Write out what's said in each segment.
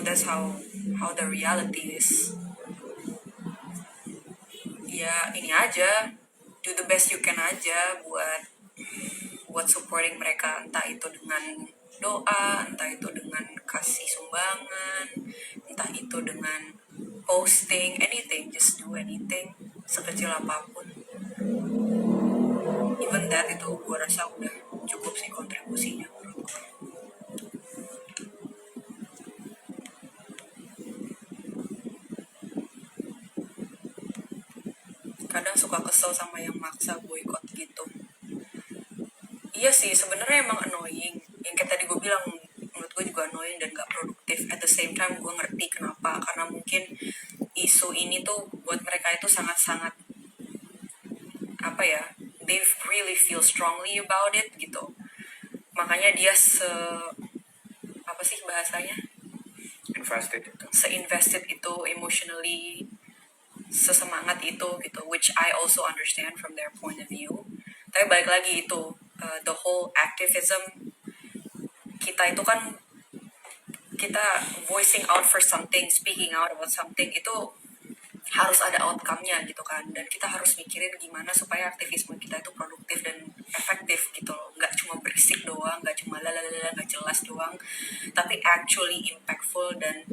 That's how the reality is. Ya ini aja, do the best you can aja buat supporting mereka, entah itu dengan doa, entah itu dengan kasih sumbangan, entah itu dengan posting, anything, just do anything, sekecil apapun. Even that itu gue rasa udah cukup sih kontribusinya. Kadang suka kesel sama yang maksa boykot gitu. Iya sih, sebenarnya emang annoying. Yang kayak tadi gue bilang, menurut gue juga annoying dan gak produktif. At the same time, gue ngerti kenapa. Karena mungkin isu ini tuh buat mereka itu sangat-sangat, apa ya, they really feel strongly about it gitu. Makanya dia apa sih bahasanya? Se-invested itu emotionally, sesemangat itu gitu. Which I also understand from their point of view. Tapi balik lagi itu, the whole activism, kita itu kan, kita voicing out for something, speaking out about something, itu harus ada outcome-nya gitu kan. Dan kita harus mikirin gimana supaya aktivisme kita itu produktif dan efektif gitu loh. Nggak cuma berisik doang, nggak cuma lalalala, nggak jelas doang, tapi actually impactful dan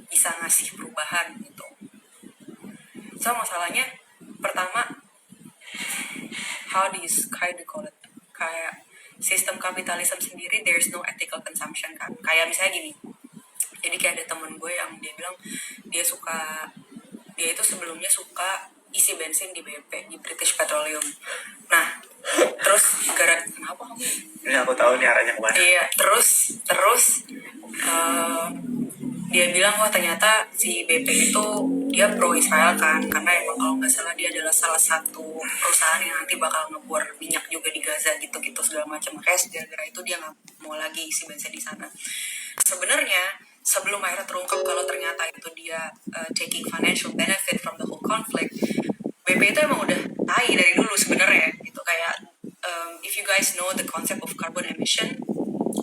bisa ngasih perubahan gitu. So masalahnya pertama, how do you call it, kayak sistem kapitalisme sendiri, there's no ethical consumption kan. Kayak misalnya gini, jadi kayak ada temen gue yang dia bilang dia itu sebelumnya suka isi bensin di BP, di British Petroleum. Nah terus kenapa kamu? Ini aku tahu nih arahnya kemana. Iya, terus dia bilang wah ternyata si BP itu dia pro Israel kan, karena emang kalau nggak salah dia adalah salah satu perusahaan yang nanti bakal ngebor minyak juga di Gaza gitu segala macam. Makanya gara-gara itu dia nggak mau lagi isi bensin di sana. Sebenarnya sebelum akhirnya terungkap kalau ternyata itu dia taking financial benefit from the whole conflict, BP itu emang udah tai dari dulu sebenarnya gitu. Kayak if you guys know the concept of carbon emission,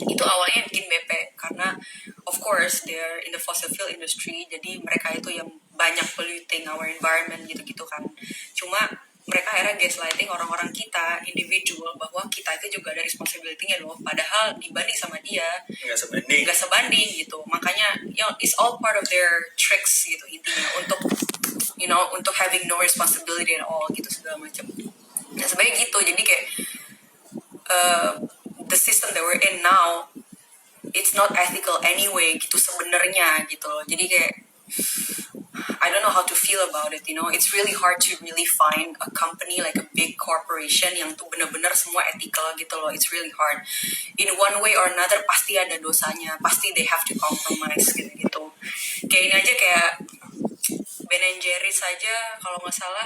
itu awalnya bikin BP karena of course they're in the fossil fuel industry, jadi mereka itu yang banyak polluting our environment gitu-gitu kan. Cuma mereka akhirnya gaslighting orang-orang kita, individual, bahwa kita itu juga ada responsibility-nya loh, padahal dibanding sama dia nggak sebanding gitu. Makanya it's all part of their tricks gitu intinya, untuk having no responsibility at all gitu segala macam. Nah sebenarnya gitu, jadi kayak the system that we're in now, it's not ethical anyway gitu sebenarnya gitu loh. Jadi kayak I don't know how to feel about it, it's really hard to really find a company like a big corporation yang tuh benar-benar semua ethical gitu loh. It's really hard. In one way or another pasti ada dosanya, pasti they have to compromise gitu. Kayak ini aja, kayak Ben & Jerry's saja kalau nggak salah,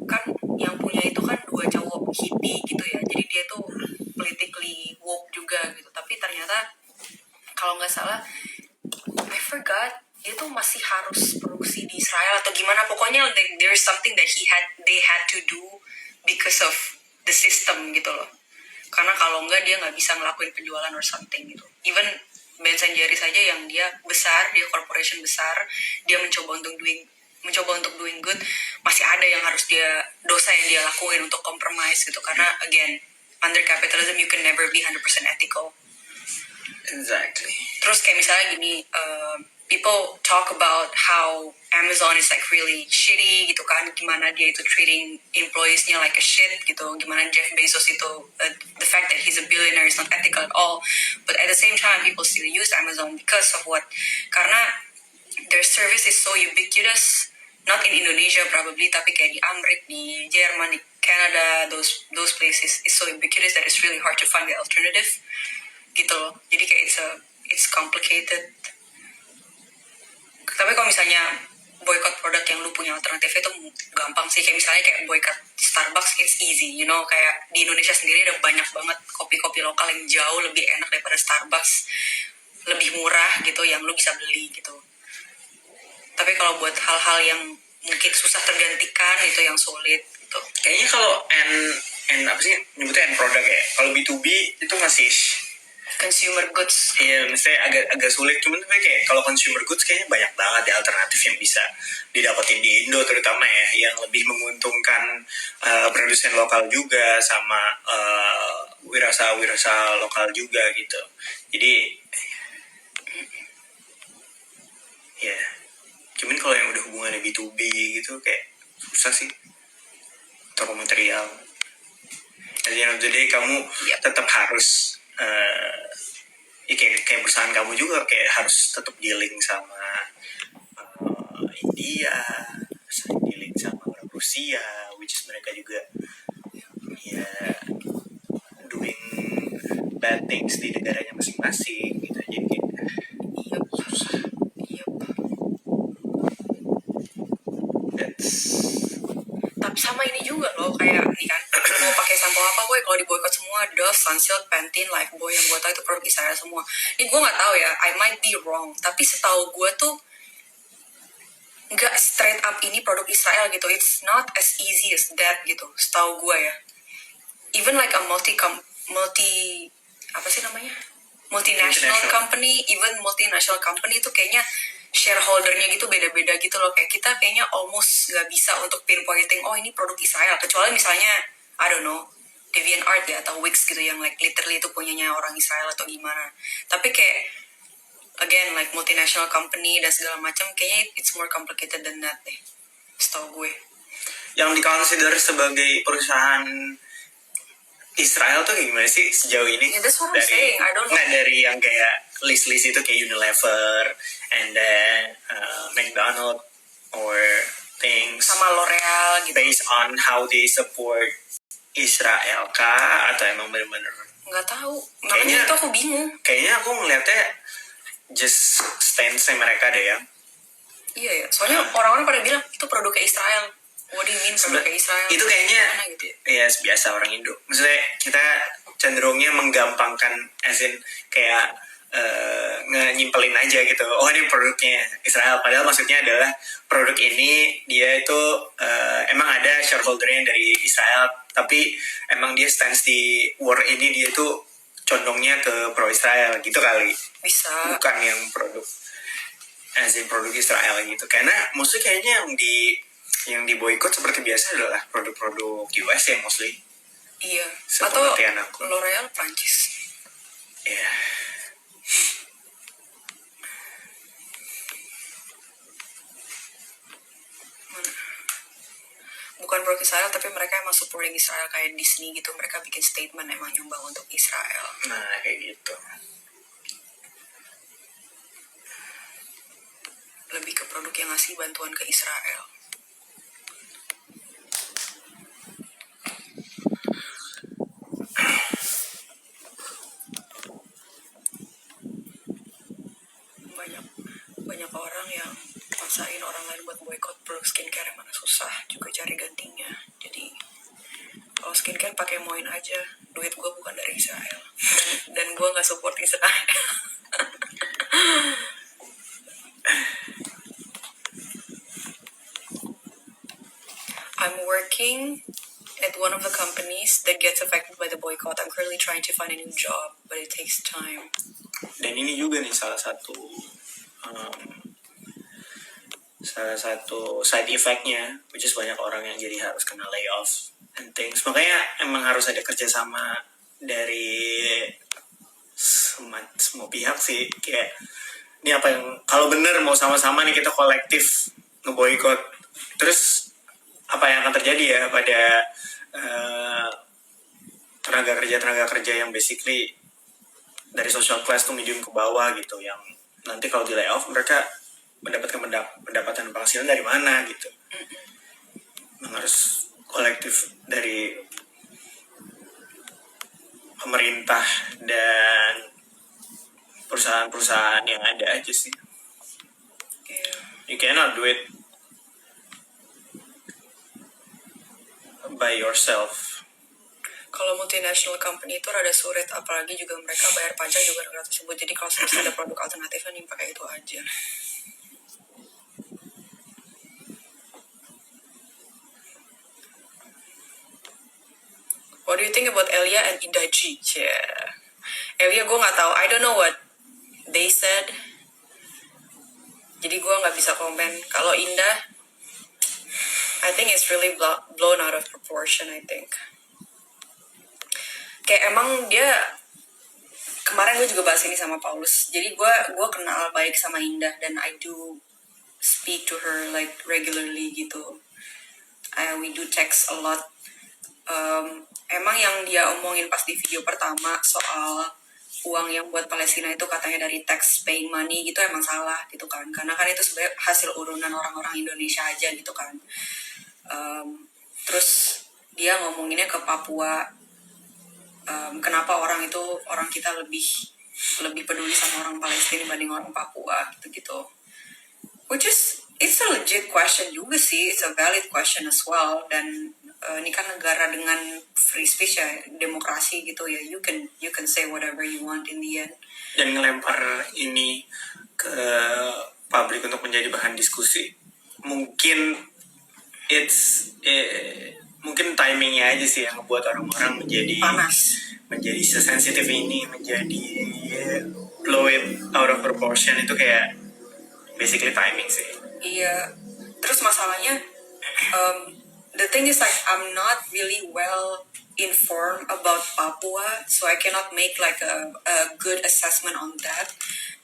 kan yang punya itu kan 2 cowok hippie gitu ya, jadi dia tuh politically woke juga gitu. Tapi ternyata kalau nggak salah, I forgot, dia tuh masih harus produksi di Israel atau gimana. Pokoknya there is something that they had to do because of the system gitu loh. Karena kalau enggak dia nggak bisa ngelakuin penjualan or something gitu. Even Ben & Jerry's saja yang dia besar, dia corporation besar, dia mencoba untuk doing good, masih ada yang harus dosa yang dia lakuin untuk compromise gitu. Karena again, under capitalism you can never be 100% ethical. Exactly. Terus kayak misalnya gini, people talk about how Amazon is like really shitty gitu kan, gimana dia itu treating employees-nya like a shit gitu, gimana Jeff Bezos itu, the fact that he's a billionaire is not ethical at all, but at the same time people still use Amazon because of what? Karena their service is so ubiquitous, not in Indonesia probably, tapi kayak di Amerika, di Jerman, di Canada, those places is so ubiquitous that it's really hard to find the alternative gitu loh. Jadi kayak it's complicated. Tapi kalau misalnya boycott produk yang lu punya alternatif itu gampang sih. Kayak misalnya kayak boycott Starbucks, it's easy, kayak di Indonesia sendiri ada banyak banget kopi-kopi lokal yang jauh lebih enak daripada Starbucks, lebih murah gitu, yang lu bisa beli gitu. Tapi kalau buat hal-hal yang mungkin susah tergantikan, itu yang sulit gitu. Kayaknya kalau apa sih nyebutnya end product ya, kalau B2B itu masih consumer goods. Iya, misalnya agak sulit, cuman tapi kayak kalau consumer goods kayaknya banyak banget ya alternatif yang bisa didapetin di Indo terutama ya, yang lebih menguntungkan produsen lokal juga sama wirausaha lokal juga gitu. Jadi ya, cuman kalau yang udah hubungannya B2B gitu kayak susah sih, toko material. Jadi kamu tetap harus ya kayak perusahaan kamu juga kayak harus tetap dealing sama India, dealing sama orang Rusia, which is mereka juga ya doing bad things di negaranya masing-masing gitu. Jadi kayak susah. Tapi sama ini juga loh, kayak nih kan, mau pakai sampo apa boy, kalau di boycott semua Dove, Sunsilk, Pantene, Lifebuoy, yang gue tau itu produk Israel semua. Ini gue nggak tahu ya, I might be wrong, tapi setahu gue tuh nggak straight up ini produk Israel gitu. It's not as easy as that gitu, setahu gue ya. Even like a multinational company, even multinational company itu kayaknya shareholdernya gitu beda-beda gitu loh. Kayak kita kayaknya almost nggak bisa untuk pinpointing, oh ini produk Israel, kecuali misalnya I don't know DeviantArt ya atau Wix gitu yang like literally itu punyanya orang Israel atau gimana. Tapi kayak again like multinational company dan segala macam, kayaknya it's more complicated than that deh, setahu gue. Yang dikonsider sebagai perusahaan Israel tuh kayak gimana sih sejauh ini? Yeah, that's what I'm saying. I don't know. Nggak dari yang kayak list-list itu kayak Unilever and then McDonald or things sama L'Oreal gitu. Based on how they support Israel kah atau emang bener-bener? Nggak tahu. Makanya itu aku bingung. Kayaknya aku ngeliatnya just stance mereka deh ya. Iya ya. Soalnya orang-orang pada bilang itu produknya Israel. What do you mean produknya Israel? Itu kayaknya gitu ya biasa orang Indo. Maksudnya kita cenderungnya menggampangkan, as in kayak nyimpelin aja gitu. Oh ini produknya Israel. Padahal maksudnya adalah produk ini dia itu emang ada shareholdernya dari Israel, tapi emang dia stance di war ini dia tuh condongnya ke pro Israel gitu kali. Bisa. Bukan yang produk as in produk Israel gitu. Karena maksudnya kayaknya yang diboikot seperti biasa adalah produk-produk US ya mostly. Iya. Atau L'Oreal Prancis. Iya. Bukan produk Israel, tapi mereka emang supporting Israel kayak Disney gitu. Mereka bikin statement emang nyumbang untuk Israel. Nah kayak gitu. Lebih ke produk yang ngasih bantuan ke Israel. Banyak orang yang maksain orang lain buat boykot produk skincare yang mana susah juga cari gantinya. Jadi kalau skincare pakai Moin aja, duit gue bukan dari Israel dan gue nggak support Israel. I'm working at one of the companies that gets affected by the boycott. I'm currently trying to find a new job, but it takes time. Dan ini juga nih salah satu side effect-nya, which is banyak orang yang jadi harus kena layoff and things. Makanya emang harus ada kerjasama dari semua pihak sih. Kayak ini apa yang kalau bener mau sama-sama nih kita kolektif ngeboikot, terus apa yang akan terjadi ya pada tenaga kerja yang basically dari social class tuh medium ke bawah gitu, yang nanti kalau di layoff mereka mendapatkan pendapatan penghasilan dari mana gitu. Harus kolektif dari pemerintah dan perusahaan-perusahaan yang ada aja sih. You cannot do it by yourself. Kalau multinational company itu rada sulit, apalagi juga mereka bayar pajak juga negara tersebut. Jadi kalau misalnya ada produk alternatifnya nih pakai itu aja. What do you think about Elia and Idaji? Yeah. ya gue nggak tahu, I don't know what they said, jadi gue nggak bisa komen. Kalau Indah, I think it's really blown out of proportion. I think kayak emang dia, kemarin gue juga bahas ini sama Paulus, jadi gue kenal baik sama Indah dan I do speak to her like regularly gitu. We do text a lot. Emang yang dia omongin pas di video pertama soal uang yang buat Palestina itu katanya dari tax paying money gitu emang salah gitu kan, karena kan itu sebenarnya hasil urunan orang-orang Indonesia aja gitu kan. Terus dia ngomonginnya ke Papua, kenapa orang kita lebih peduli sama orang Palestina dibanding orang Papua gitu-gitu, which is it's a legit question juga sih, it's a valid question as well. Dan ini kan negara dengan free speech ya, demokrasi gitu ya, you can say whatever you want in the end. Dan ngelempar ini ke publik untuk menjadi bahan diskusi, mungkin mungkin timingnya aja sih yang membuat orang-orang menjadi sesensitif ini, menjadi blow it out of proportion. Itu kayak basically timing sih. Iya, terus masalahnya the thing is like I'm not really well informed about Papua, so I cannot make like a good assessment on that.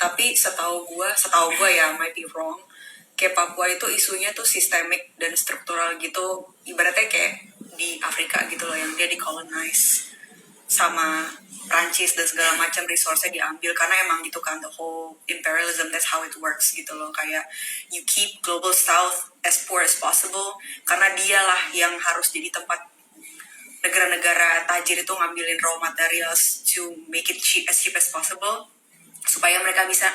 Tapi setahu gue ya, might be wrong, kayak Papua itu isunya tuh sistemik dan struktural gitu, ibaratnya kayak di Afrika gitu loh, yang dia dicolonize sama Prancis dan segala macam resource-nya diambil, karena emang gitu kan, the whole imperialism, that's how it works gitu loh. Kayak you keep global south as poor as possible, karena dialah yang harus jadi tempat negara-negara tajir itu ngambilin raw materials to make it cheap as possible, supaya mereka bisa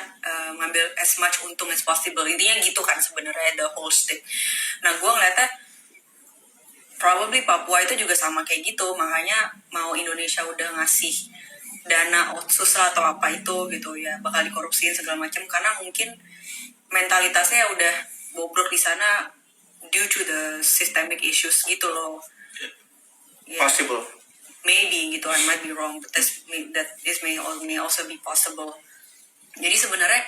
ngambil as much untung as possible. Intinya gitu kan sebenarnya the whole stick. Nah gue ngeliatnya probably Papua itu juga sama kayak gitu, makanya mau Indonesia udah ngasih dana otsus atau apa itu gitu ya, bakal dikorupsiin segala macam, karena mungkin mentalitasnya udah bobrok di sana due to the systemic issues gitu loh. Yeah. Possible. Maybe gitu, I might be wrong, but may also be possible. Jadi sebenarnya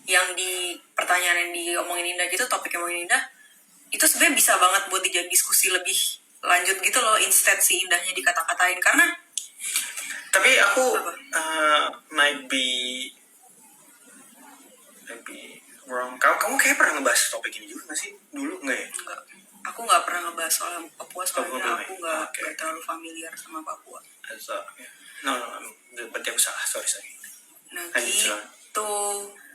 yang di pertanyaan yang diomongin Indah gitu, topik yang ngomongin Indah itu sebenarnya bisa banget buat dijadiin diskusi lebih lanjut gitu loh, instead si Indahnya dikata-katain. Karena tapi aku might be wrong. Kamu kayak pernah ngebahas topik ini juga nggak sih dulu? Nggak ya? enggak, aku nggak pernah ngebahas soal Papua, soalnya aku nggak Okay. terlalu familiar sama Papua. No, berarti aku salah, sorry. Nah gitu.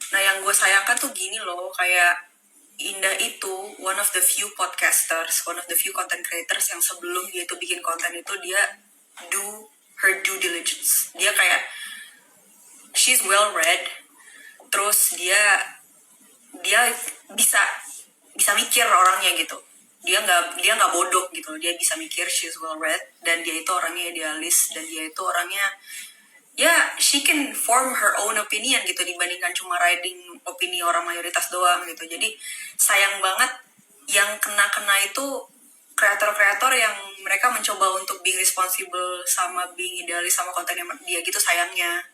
Nah yang gue sayangkan tuh gini loh, kayak Indah itu one of the few podcasters, one of the few content creators yang sebelum dia itu bikin konten itu dia do her due diligence. Dia kayak she's well read, terus dia bisa mikir orangnya gitu. Dia nggak bodoh gitu, dia bisa mikir, she's well read, dan dia itu orangnya idealis, dan dia itu orangnya ya she can form her own opinion gitu, dibandingkan cuma riding opini orang mayoritas doang gitu. Jadi sayang banget yang kena itu kreator-kreator yang mereka mencoba untuk being responsible sama being idealis sama kontennya dia gitu. Sayangnya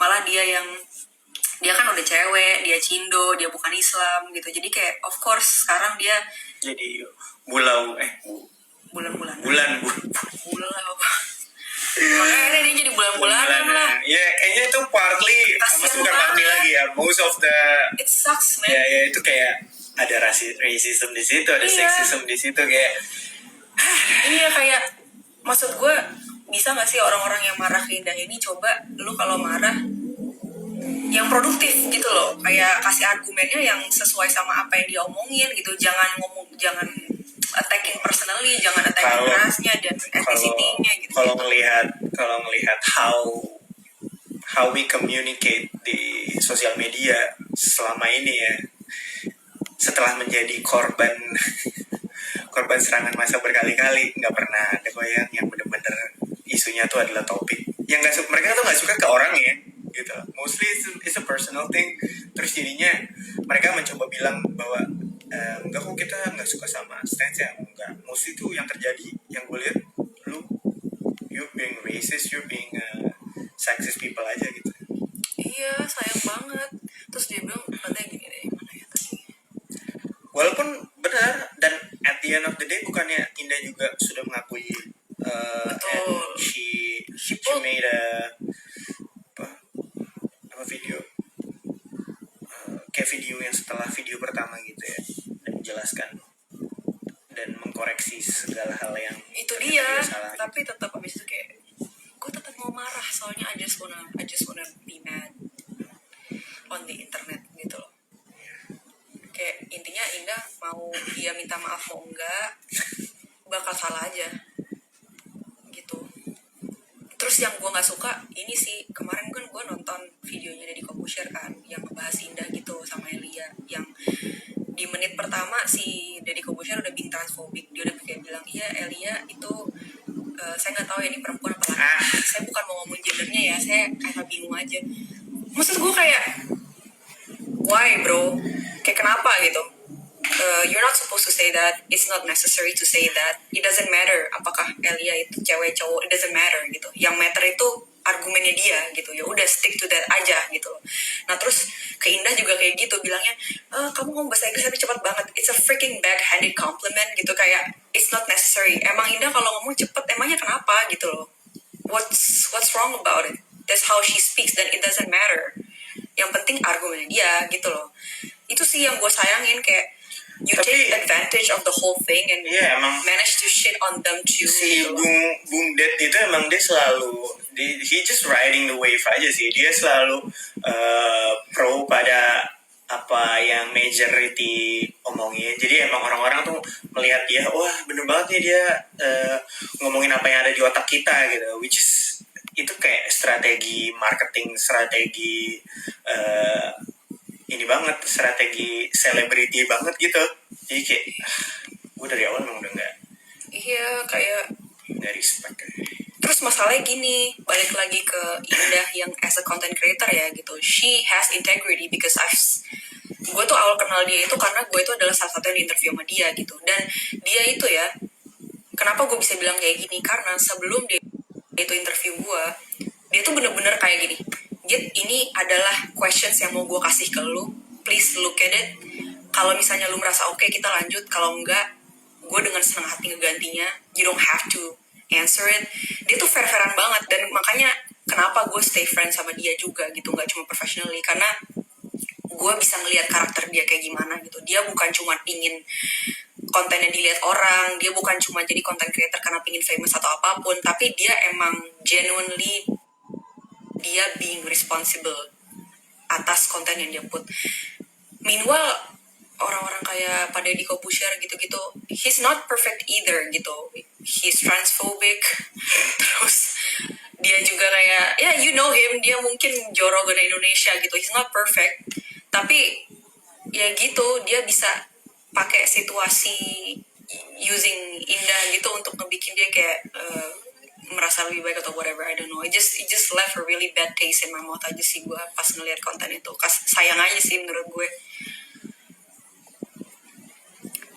malah dia kan udah cewek, dia Cindo, dia bukan Islam gitu. Jadi kayak of course sekarang dia jadi bulan makanya dia jadi bulan-bulanan lah. Ya kayaknya itu partly, bukan partly lagi ya, most of the it sucks man. Ya itu kayak ada racism di situ, ada sexism di situ kayak. Iya kayak maksud gue, bisa nggak sih orang-orang yang marah ke Indah ini, coba lu kalau marah yang produktif gitu loh, kayak kasih argumennya yang sesuai sama apa yang dia omongin gitu, jangan attacking personally, jangan attacking rasnya dan ethnicity-nya gitu. Kalau ngelihat how we communicate di sosial media selama ini ya, setelah menjadi korban serangan massa berkali-kali, nggak pernah ada goyang yang benar-benar isunya tuh adalah topik yang mereka tuh nggak suka ke orangnya gitu. Mostly it's a personal thing. Terus jadinya mereka mencoba bilang bahwa enggak kok, kita nggak suka sama stance ya, enggak. Mostly tuh yang terjadi, yang gue lihat, you're being racist, you're being sexist people aja gitu. Iya, sayang banget. Terus dia bilang katanya gini deh, mana ya tadi? Walaupun benar, dan at the end of the day bukannya Indah juga sudah mengakui and Betul. she pulled- made a apa video kayak video yang setelah video pertama gitu ya, dan menjelaskan dan mengkoreksi segala hal yang Itu dia, salah. tapi tetap abis itu kayak gue tetap mau marah soalnya I just wanna be mad on the internet gitu loh. Kayak intinya Indah mau dia minta maaf mau enggak bakal salah aja gitu. Terus yang gue nggak suka ini sih, kemarin kan gue nonton videonya Deddy Corbuzier kan yang ngebahas Indah gitu sama Elia, yang di menit pertama si Deddy Corbuzier udah being transfobik. Dia udah kayak bilang, iya Elia itu saya nggak tahu ya ini perempuan apa laki. Saya bukan mau ngomong gendernya ya, saya kayak bingung aja. Maksud gue kayak why bro, kayak kenapa gitu. You're not supposed to say that. It's not necessary to say that. It doesn't matter apakah Elia itu cewek cowok. It doesn't matter gitu. Yang matter itu argumennya dia gitu. Ya udah stick to that aja gitu. Nah terus ke Indah juga kayak gitu bilangnya, kamu ngomong bahasa Inggris tapi cepat banget. It's a freaking backhanded compliment gitu, kayak it's not necessary. Emang Indah kalau ngomong cepet emangnya kenapa gitu loh. What's wrong about it? That's how she speaks dan it doesn't matter. Yang penting argumennya dia gitu loh. Itu sih yang gue sayangin, kayak you take advantage of the whole thing and manage to shit on them too. Si gitu. Bung Ded itu emang dia selalu he just riding the wave aja sih. Dia selalu pro pada apa yang majority omongin. Jadi emang orang-orang tuh melihat dia, wah bener banget nih dia ngomongin apa yang ada di otak kita gitu. Which is itu kayak strategi marketing, strategi ini banget, strategi selebriti banget gitu. Jadi kayak gue dari awal emang udah nggak kayak nggak respect. Terus masalahnya gini, balik lagi ke Indah yang as a content creator ya gitu. She has integrity because gue tuh awal kenal dia itu karena gue itu adalah salah satu yang interview sama dia gitu. Dan dia itu ya, kenapa gue bisa bilang kayak gini, karena sebelum dia itu interview gue, dia tuh bener-bener kayak gini, Git, ini adalah questions yang mau gue kasih ke lu, please look at it. Kalau misalnya lu merasa oke, kita lanjut. Kalau enggak, gue dengan senang hati ngegantinya. You don't have to answer it. Dia tuh fair-fairan banget, dan makanya kenapa gue stay friends sama dia juga gitu, nggak cuma professionally, karena gue bisa ngelihat karakter dia kayak gimana gitu. Dia bukan cuma pingin kontennya dilihat orang, dia bukan cuma jadi content creator karena pingin famous atau apapun, tapi dia emang genuinely dia being responsible atas konten yang dia put. Meanwhile orang-orang kayak Pak Deddy Corbuzier gitu-gitu, he's not perfect either gitu. He's transphobic. Terus dia juga kayak, ya you know him, dia mungkin jorogan Indonesia gitu. He's not perfect. Tapi ya gitu, dia bisa pakai situasi using Indah gitu untuk ngebikin dia kayak merasa lebih baik atau whatever, I don't know. It just left a really bad taste in my mouth aja sih gue pas ngeliat konten itu. Sayang aja sih menurut gue.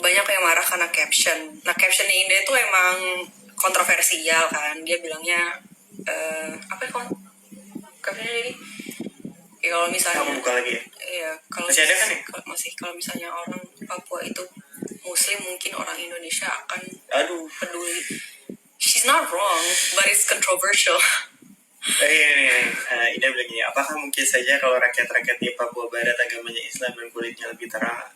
Banyak yang marah karena caption. Nah captionnya Indah itu emang kontroversial kan. Dia bilangnya apa ya captionnya ini? Ya kalau misalnya aku buka lagi ya. Iya, kalau masih ada kan ya? Masih, kalau misalnya orang Papua itu Muslim, mungkin orang Indonesia akan peduli. She's not wrong, but it's controversial. Ini bilang gini, apakah mungkin saja kalau rakyat-rakyat di Papua Barat agamanya Islam dan kulitnya lebih terang,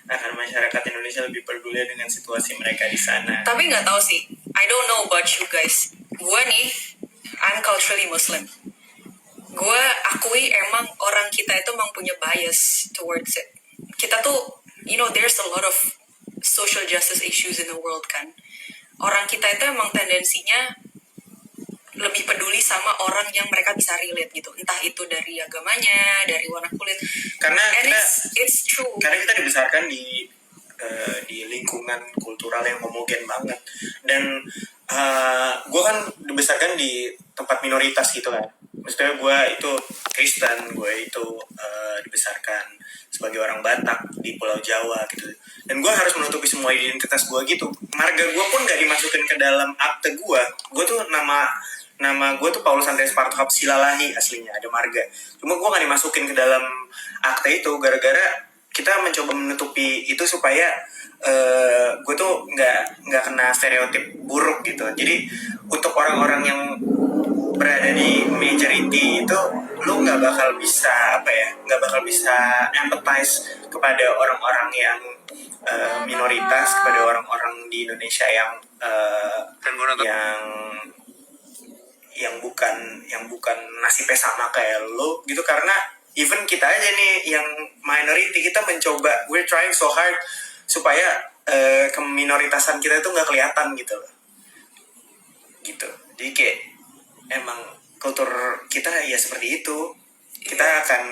akan masyarakat Indonesia lebih peduli dengan situasi mereka di sana? Tapi nggak tahu sih, I don't know about you guys. Gue nih, I'm culturally Muslim. Gue akui emang orang kita itu emang punya bias towards it. Kita tuh, there's a lot of social justice issues in the world kan. Orang kita itu emang tendensinya lebih peduli sama orang yang mereka bisa relate gitu. Entah itu dari agamanya, dari warna kulit. Karena it's true. Karena kita dibesarkan di lingkungan kultural yang homogen banget. Dan gue kan dibesarkan di tempat minoritas gitu kan. Maksudnya gue itu Kristen, gue itu dibesarkan sebagai orang Batak di Pulau Jawa gitu. Dan gue harus menutupi semua identitas gue gitu. Marga gue pun gak dimasukin ke dalam akte gue. Gue tuh nama nama gue tuh Paulus Andreas Partohap Silalahi aslinya, ada marga. Cuma gue gak dimasukin ke dalam akte itu gara-gara kita mencoba menutupi itu supaya gue tuh nggak kena stereotip buruk gitu. Jadi untuk orang-orang yang berada di majority itu lu nggak bakal bisa nggak bakal bisa empathize kepada orang-orang yang minoritas, kepada orang-orang di Indonesia yang yang bukan nasibnya sama kayak lo gitu, karena even kita aja nih yang minority, kita mencoba, we're trying so hard supaya keminoritasan kita itu nggak kelihatan gitu loh, gitu. Jadi kayak emang kultur kita ya seperti itu. Kita akan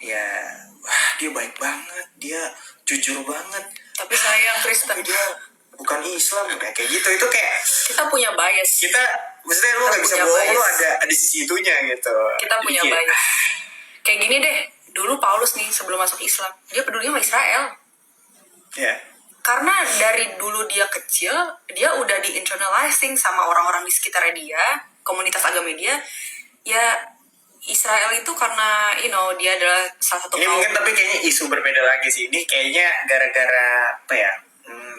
ya, wah dia baik banget, dia jujur banget, Tapi sayang Kristen, tapi dia bukan Islam kayak gitu. Itu kayak kita punya bias. kita, maksudnya lu nggak bisa punya bohong, lu bias. ada di sisi itunya gitu. Kita punya Jadi kayak, bias. Kayak gini deh, dulu Paulus nih sebelum masuk Islam, dia peduli sama Israel. ya Karena dari dulu dia kecil, dia udah di-internalizing sama orang-orang di sekitarnya dia, komunitas agama dia. Ya, Israel itu karena, dia adalah salah satu ini mungkin, tapi kayaknya isu berbeda lagi sih. Ini kayaknya gara-gara apa ya?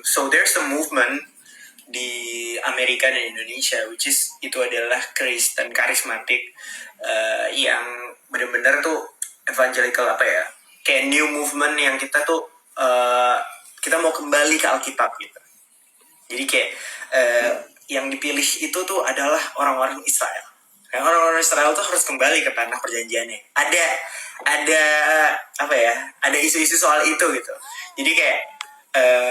So there's a movement di Amerika dan Indonesia, which is itu adalah Kristen karismatik yang benar-benar tuh evangelical kayak new movement yang kita tuh kita mau kembali ke Alkitab gitu. Jadi kayak yang dipilih itu tuh adalah orang-orang Israel. Karena orang-orang Israel tuh harus kembali ke tanah perjanjiannya. Ada ada isu-isu soal itu gitu. Jadi kayak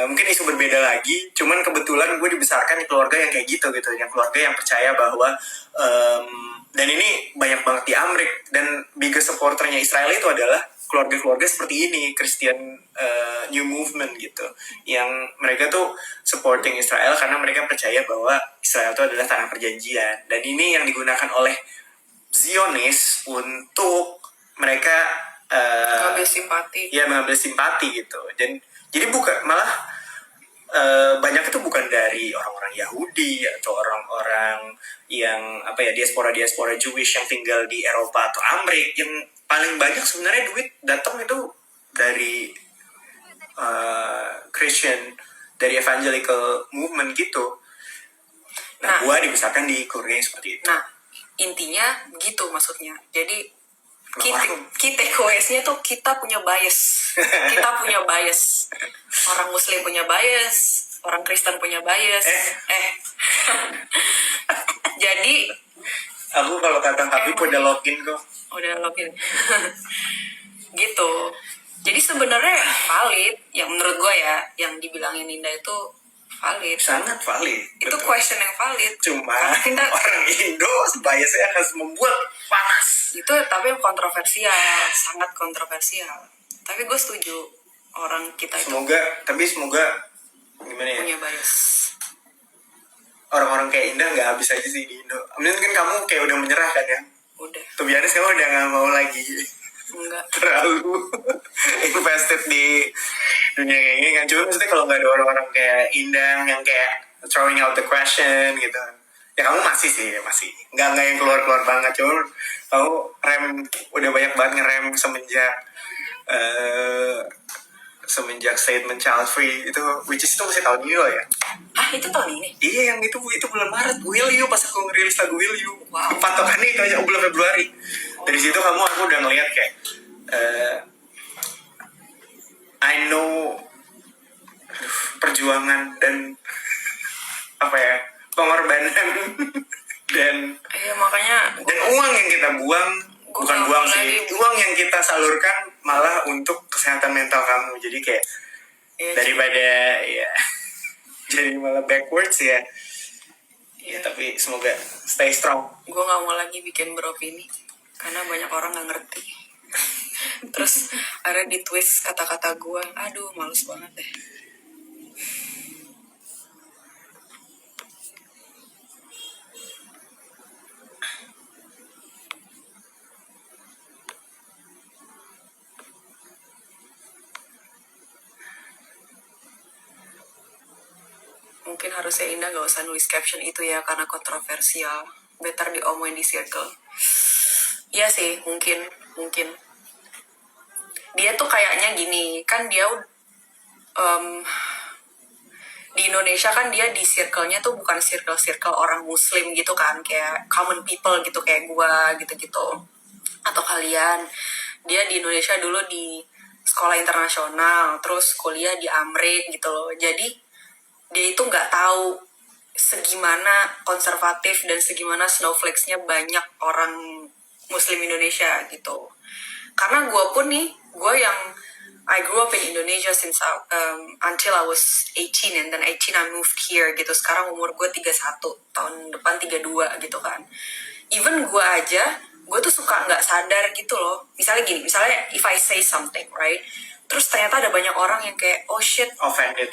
mungkin isu berbeda lagi. Cuman kebetulan gue dibesarkan di keluarga yang kayak gitu, yang keluarga yang percaya bahwa dan ini banyak banget di Amrik, dan biggest supporternya Israel itu adalah keluarga-keluarga seperti ini, Christian New Movement gitu, yang mereka tuh supporting Israel karena mereka percaya bahwa Israel itu adalah tanah perjanjian, dan ini yang digunakan oleh Zionis untuk mereka mengambil simpati. ya mengambil simpati gitu. Dan jadi bukan, malah banyak itu bukan dari orang-orang Yahudi atau orang-orang yang diaspora Jewish yang tinggal di Eropa atau Amerika. Yang paling banyak sebenarnya duit datang itu dari Christian, dari evangelical movement gitu. Nah, gua dibesarkan di Korea seperti itu. Nah, intinya gitu maksudnya. Jadi key takeaways-nya tuh kita punya bias. Kita punya bias. Orang Muslim punya bias, orang Kristen punya bias. Jadi aku kalau kata Habib udah login kok. Udah login. Gitu. Jadi sebenarnya valid, yang menurut gue ya, yang dibilangin Ninda itu valid. Sangat valid. Itu betul. question yang valid. Cuma orang Indo biasanya akan membuat panas. Itu tapi kontroversial, sangat kontroversial. Tapi gue setuju orang kita itu Semoga gimana ya? punya bias. Orang-orang kayak Indah nggak habis aja sih di Indo. Mungkin kamu kayak udah menyerah kan ya? Udah. Tuh biasanya kamu udah nggak mau lagi. Enggak. Terlalu invested di dunia kayak gini kan. Cuma maksudnya kalau nggak ada orang-orang kayak Indah yang kayak throwing out the question gitu, ya kamu masih nggak yang keluar banget. Cuma kamu udah banyak banget ngerem semenjak statement child free itu, which is itu masih tahun ini loh ya. Itu tahun ini? Iya, yang itu bulan Maret. Will You, pas aku ngerilis lagu Will You. Wow. Patokannya itu aja bulan Februari. Dari situ aku udah ngeliat kayak I know perjuangan dan pengorbanan dan makanya uang yang kita buang, bukan buang sih, lagi. uang yang kita salurkan malah untuk kesehatan mental kamu. Jadi kayak daripada ya jadi malah backwards ya. Ya tapi semoga stay strong. Gue gak mau lagi bikin beropini karena banyak orang gak ngerti. Terus ada di twist kata-kata gue, aduh males banget deh. Mungkin harusnya Indah gak usah nulis caption itu ya karena kontroversial. better diomongin di circle. Iya sih, mungkin dia tuh kayaknya gini kan, dia di Indonesia kan dia di circle-nya tuh bukan circle orang muslim gitu kan, kayak common people gitu, kayak gua gitu-gitu atau kalian. Dia di Indonesia dulu di sekolah internasional, terus kuliah di Amrik gitu loh. Jadi dia itu nggak tahu segimana konservatif dan segimana snowflakes-nya banyak orang muslim Indonesia gitu. Karena gue pun nih, gue yang I grew up in Indonesia since until I was 18, and then 18 I moved here gitu. Sekarang umur gue 31, tahun depan 32 gitu kan. Even gue aja, gue tuh suka nggak sadar gitu loh. Misalnya gini, misalnya if I say something, right? Terus ternyata ada banyak orang yang kayak, oh shit, offended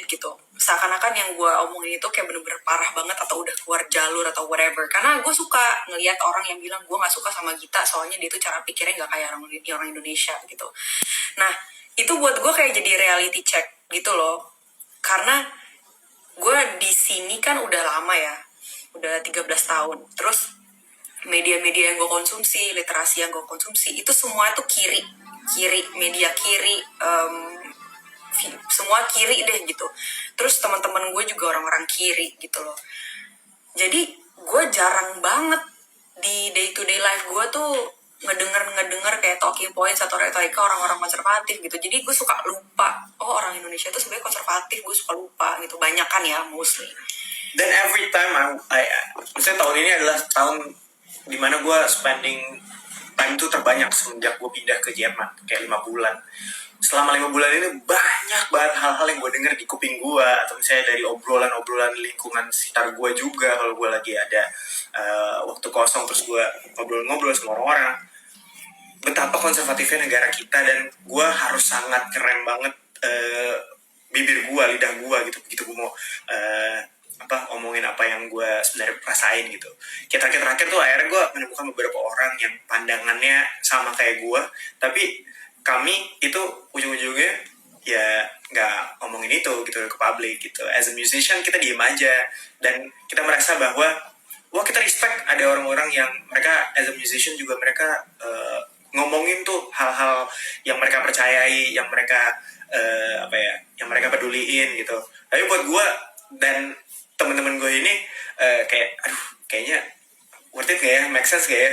gitu. Seakan-akan yang gue omongin itu kayak bener-bener parah banget atau udah keluar jalur atau whatever. Karena gue suka ngelihat orang yang bilang gue gak suka sama Gita soalnya dia tuh cara pikirnya gak kayak orang Indonesia gitu. Nah, itu buat gue kayak jadi reality check gitu loh. Karena gue di sini kan udah lama ya, udah 13 tahun. Terus media-media yang gue konsumsi, literasi yang gue konsumsi, itu semua tuh kiri, media kiri, semua kiri deh gitu. Terus teman-teman gue juga orang-orang kiri gitu loh. Jadi gue jarang banget di day to day life gue tuh ngedenger kayak talking points atau retorika orang-orang konservatif gitu. Jadi gue suka lupa, oh orang Indonesia tuh sebenarnya konservatif, gue suka lupa gitu. Banyak kan ya, mostly. Dan every time misalnya tahun ini adalah tahun dimana gue spending time tuh terbanyak semenjak gue pindah ke Jerman, kayak 5 bulan. Selama 5 bulan ini banyak banget hal-hal yang gue denger di kuping gue, atau misalnya dari obrolan-obrolan lingkungan sekitar gue juga. Kalau gue lagi ada waktu kosong, terus gue ngobrol-ngobrol sama orang-orang, betapa konservatifnya negara kita. Dan gue harus sangat keren banget bibir gue, lidah gue gitu, begitu gue mau omongin apa yang gue sebenarnya rasain gitu. Kayak terakhir tuh akhirnya gue menemukan beberapa orang yang pandangannya sama kayak gue, tapi kami itu ujung-ujungnya ya nggak ngomongin itu gitu ke publik gitu. As a musician kita diem aja, dan kita merasa bahwa wah, kita respect ada orang-orang yang mereka as a musician juga mereka ngomongin tuh hal-hal yang mereka percayai, yang mereka yang mereka peduliin gitu. Tapi buat gue dan teman-teman gue ini kayak aduh, kayaknya worth it gak ya, make sense gak ya,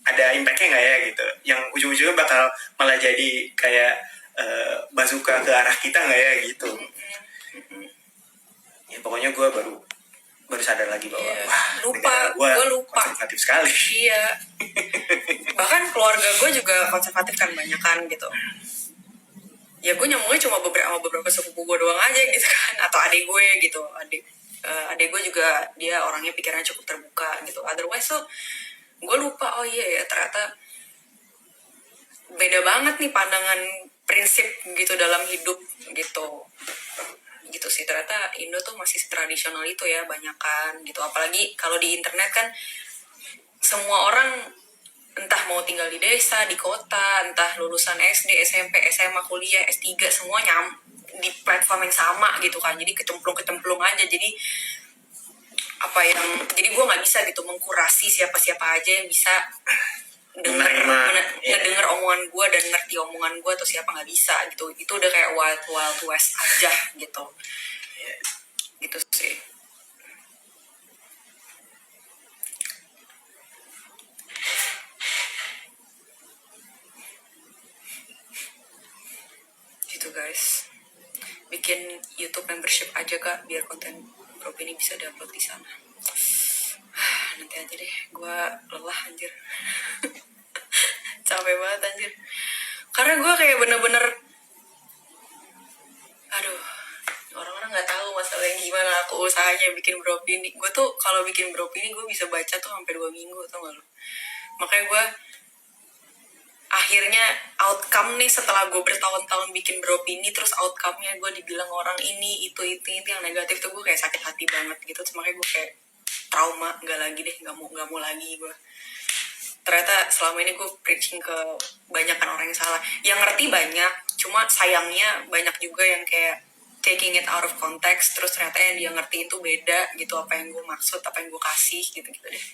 ada impactnya gak ya gitu, yang ujung-ujungnya bakal malah jadi kayak bazooka ke arah kita gak ya gitu. Ya pokoknya gue baru sadar lagi bahwa gue lupa konservatif sekali. Iya. Bahkan keluarga gue juga konservatif kan, banyak kan gitu. Ya gue nyambungnya cuma beberapa sepupu gue doang aja gitu kan, atau adik gue gitu. Adik gue juga dia orangnya pikirannya cukup terbuka gitu. Otherwise tuh gue lupa, oh iya ya ternyata beda banget nih pandangan prinsip gitu dalam hidup gitu sih. Ternyata Indo tuh masih tradisional itu ya, banyakan gitu. Apalagi kalau di internet kan semua orang entah mau tinggal di desa, di kota, entah lulusan SD, SMP, SMA, kuliah, S3, semua di platform yang sama gitu kan. Jadi kecemplung aja. Jadi jadi gue nggak bisa gitu mengkurasi siapa-siapa aja yang bisa ngedenger omongan gue dan ngerti omongan gue, atau siapa, nggak bisa gitu. Itu udah kayak wild west aja gitu. Gitu sih. Gitu guys. Bikin YouTube membership aja kak, biar konten grup ini bisa diupload di sana. Nanti aja deh, gue lelah anjir. Capek banget anjir. Karena gue kayak bener-bener, aduh, orang-orang nggak tahu masalahnya gimana aku usahanya bikin bro ini. Gue tuh kalau bikin bro ini gue bisa baca tuh sampai 2 minggu, tau gak lo? Makanya gue akhirnya outcome nih, setelah gue bertahun-tahun bikin bro ini, terus outcome-nya gue dibilang orang ini itu yang negatif tuh, gue kayak sakit hati banget gitu. Terus makanya gue kayak trauma, nggak lagi deh, nggak mau lagi gue. Ternyata selama ini gue preaching ke banyak kan orang yang salah, yang ngerti banyak, cuma sayangnya banyak juga yang kayak taking it out of context, terus ternyata yang dia ngertiin tuh beda gitu, apa yang gue maksud, apa yang gue kasih gitu-gitu deh.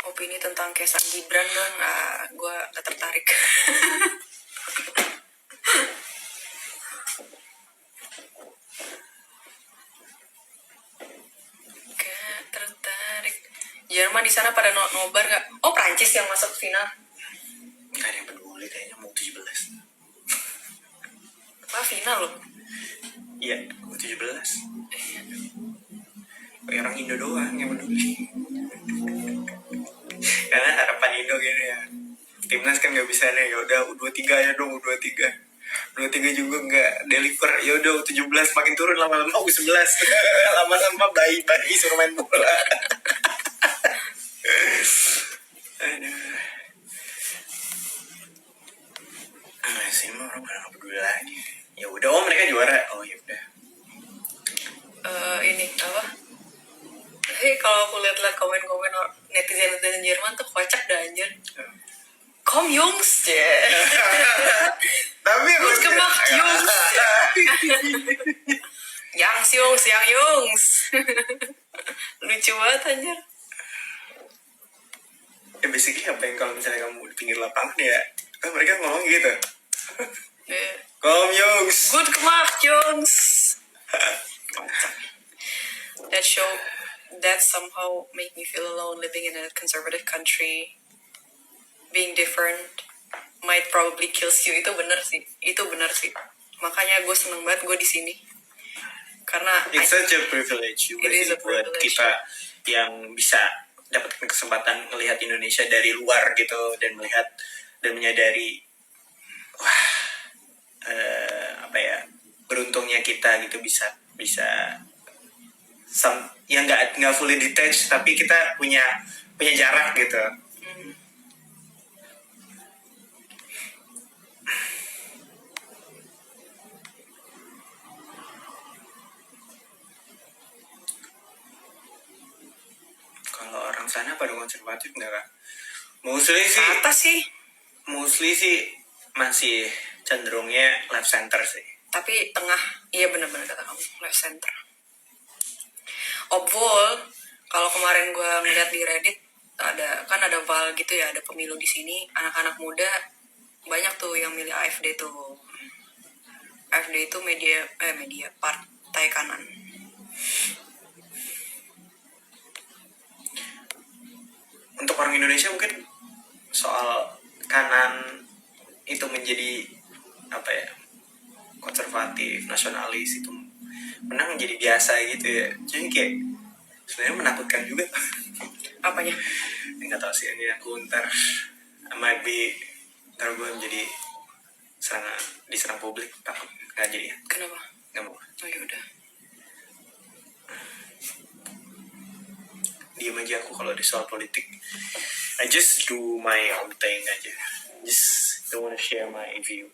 Opini tentang Kaisang Gibran dong, gue gak tertarik. Gak tertarik. Jerman di sana pada nobar gak? Oh, Prancis yang masuk final. Gak ada yang peduli kayaknya mau 17. Apa final loh? Iya, mau 17. Orang Indo doang yang peduli. Karena harapan Indo gini ya, timnas kan nggak bisa nih, ya udah U23 ya dong, U23 juga nggak deliver, ya udah U17 makin turun, lama-lama U11 lama-lama bayi suruh main bola. Aduh, sih mah orang nggak peduli lagi. Ya udah, oh mereka juara, oh ya udah. Ini apa? Kalau aku lihat-lihat komen-komen netizen Jerman tuh kocak dah anjir. Kom Jungs, Tapi Gut gemacht, Jungs. Yang Jungs. Lucu banget anjir. Ya basically apa yang kalau misalnya kamu di pinggir lapangan ya, kan mereka ngomong gitu. Kom Jungs. Gut gemacht, Jungs. That somehow make me feel alone living in a conservative country. Being different might probably kills you. Itu benar sih. Makanya gue seneng banget gue di sini. Karena It's such a privilege juga sih buat kita yang bisa dapat kesempatan melihat Indonesia dari luar gitu, dan melihat dan menyadari beruntungnya kita gitu bisa yang nggak fully detached, tapi kita punya jarak gitu. Kalau orang sana pada konservatif nggak kan? Mostly sih masih cenderungnya left center sih. Tapi tengah, iya benar-benar kata kamu, left center. Obwohl, kalau kemarin gue ngeliat di Reddit, ada Val gitu ya, ada pemilu di sini, anak-anak muda banyak tuh yang milih AfD tuh. AfD itu media partai kanan. Untuk orang Indonesia mungkin soal kanan itu menjadi konservatif, nasionalis itu menang menjadi biasa gitu ya. Jadi kayak sebenarnya menakutkan juga. Apanya? Nggak tahu sih, ini aku ntar gue menjadi diserang publik, takut nggak jadi ya. Kenapa? Nggak mau. Oh yaudah. Diam aja aku kalau di soal politik. I just do my own thing aja. Just don't wanna share my view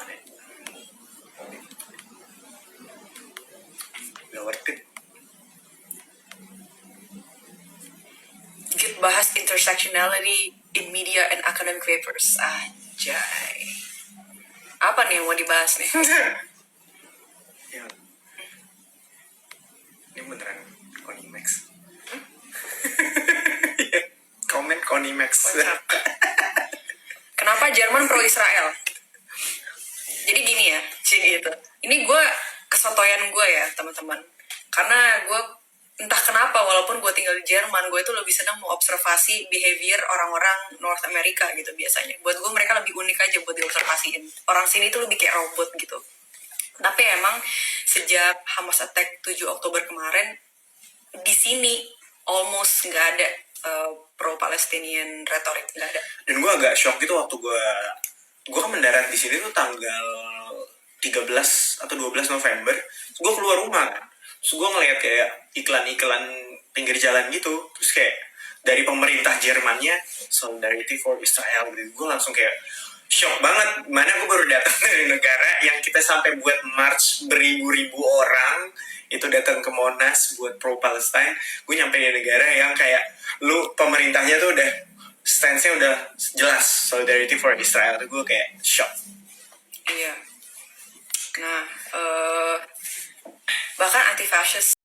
on it. Gak worth it. Kita bahas intersectionality in media and academic papers. Ajay. Apa nih yang mau dibahas nih? Ya. Ini beneran Konimax. Komen Konimax. Kenapa Jerman pro Israel? Jadi gini ya, gitu. Ini gue kesotoyan gue ya teman-teman. Karena gue entah kenapa walaupun gue tinggal di Jerman, gue itu lebih senang mengobservasi behavior orang-orang North America gitu biasanya. Buat gue mereka lebih unik aja buat diobservasiin. Orang sini tuh lebih kayak robot gitu. Tapi emang sejak Hamas attack 7 Oktober kemarin, di sini almost nggak ada pro-Palestinian retorik, nggak ada. Dan gue agak shock gitu waktu gue kan mendarat di sini tuh tanggal 13 atau 12 November. Gue keluar rumah kan. Terus gue ngeliat kayak iklan-iklan pinggir jalan gitu. Terus kayak dari pemerintah Jermannya Solidarity for Israel gitu. Gue langsung kayak shock banget, mana gue baru datang dari negara yang kita sampai buat march beribu-ribu orang itu datang ke Monas buat pro Palestine. Gue nyampe di negara yang kayak lu pemerintahnya tuh udah stance-nya udah jelas Solidarity for Israel. Tuh gue kayak shock. Iya. Nah, bahkan anti-fascist